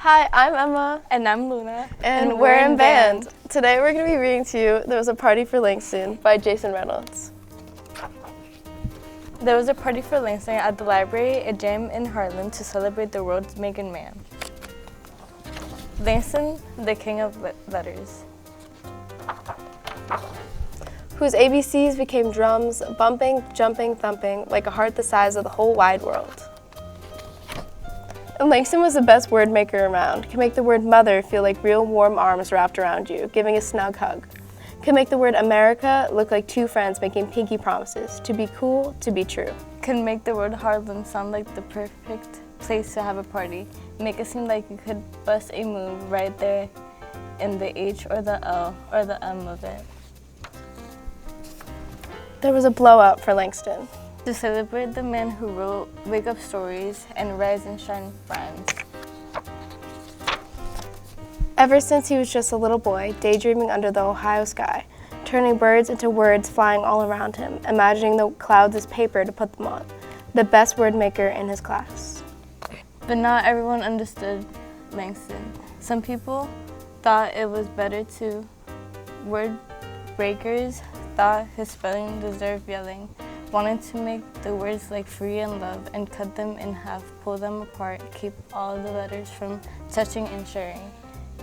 Hi, I'm Emma. And I'm Luna. And we're in band. Today we're going to be reading to you There Was a Party for Langston by Jason Reynolds. There was a party for Langston at the library, a gym in Harlem, to celebrate the world's making man. Langston, the king of letters. Whose ABCs became drums, bumping, jumping, thumping, like a heart the size of the whole wide world. And Langston was the best word maker around, could make the word mother feel like real warm arms wrapped around you, giving a snug hug. Could make the word America look like two friends making pinky promises, to be cool, to be true. Could make the word Harlem sound like the perfect place to have a party. Make it seem like you could bust a move right there in the H or the L or the M of it. There was a blowout for Langston. To celebrate the man who wrote Wake Up Stories and Rise and Shine Friends. Ever since he was just a little boy, daydreaming under the Ohio sky, turning birds into words flying all around him, imagining the clouds as paper to put them on, the best word maker in his class. But not everyone understood Langston. Some people thought it was better to. Word breakers thought his spelling deserved yelling, wanted to make the words like free and love and cut them in half, pull them apart, keep all the letters from touching and sharing.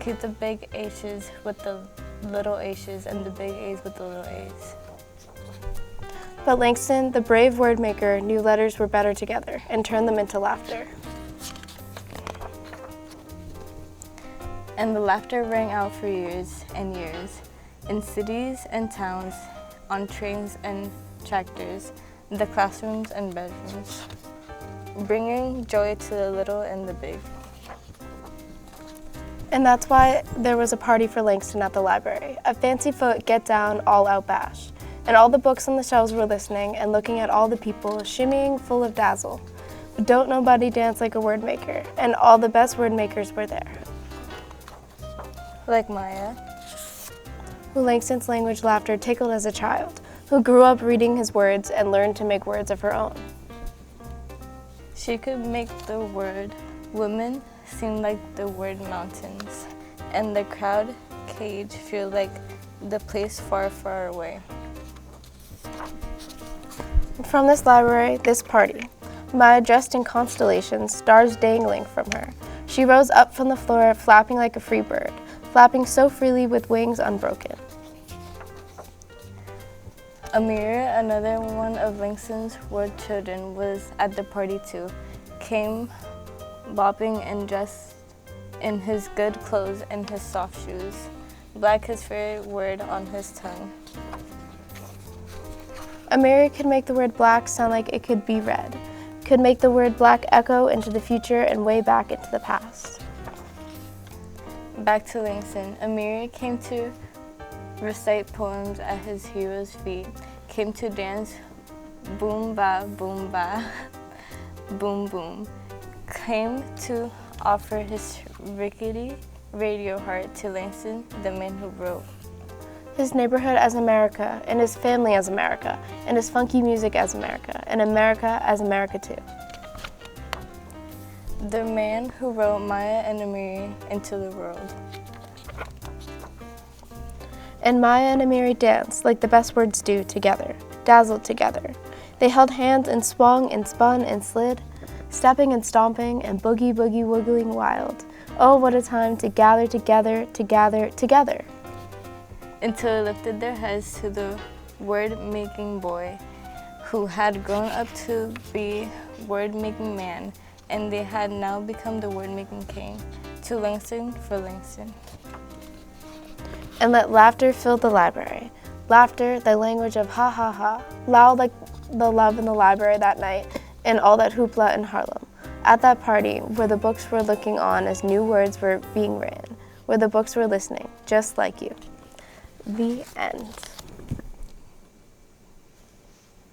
Keep the big H's with the little H's and the big A's with the little A's. But Langston, the brave word maker, knew letters were better together and turned them into laughter. And the laughter rang out for years and years, in cities and towns, on trains and tractors, the classrooms and bedrooms, bringing joy to the little and the big. And that's why there was a party for Langston at the library, a fancy foot get-down, all-out bash. And all the books on the shelves were listening and looking at all the people, shimmying full of dazzle. But don't nobody dance like a word maker, and all the best word makers were there. Like Maya, who Langston's language laughter tickled as a child, who grew up reading his words and learned to make words of her own. She could make the word women seem like the word mountains, and the crowd cage feel like the place far, far away. From this library, this party, Maya dressed in constellations, stars dangling from her. She rose up from the floor, flapping like a free bird, flapping so freely with wings unbroken. Amir, another one of Langston's word children, was at the party too. Came bopping and dressed in his good clothes and his soft shoes. Black, his favorite word on his tongue. Amir could make the word black sound like it could be red. Could make the word black echo into the future and way back into the past. Back to Langston. Amir came to recite poems at his hero's feet, came to dance boom ba, boom boom, came to offer his rickety radio heart to Langston, the man who wrote his neighborhood as America, and his family as America, and his funky music as America, and America as America too. The man who wrote Maya and Amiri into the world. And Maya and Amiri danced like the best words do together, dazzled together. They held hands and swung and spun and slid, stepping and stomping and boogie boogie wiggling wild. Oh, what a time to gather together, to gather together. Until they lifted their heads to the word-making boy who had grown up to be word-making man, and they had now become the word-making king. To Langston for Langston. And let laughter fill the library. Laughter, the language of ha ha ha, loud like the love in the library that night, and all that hoopla in Harlem. At that party, where the books were looking on as new words were being written, where the books were listening, just like you. The end.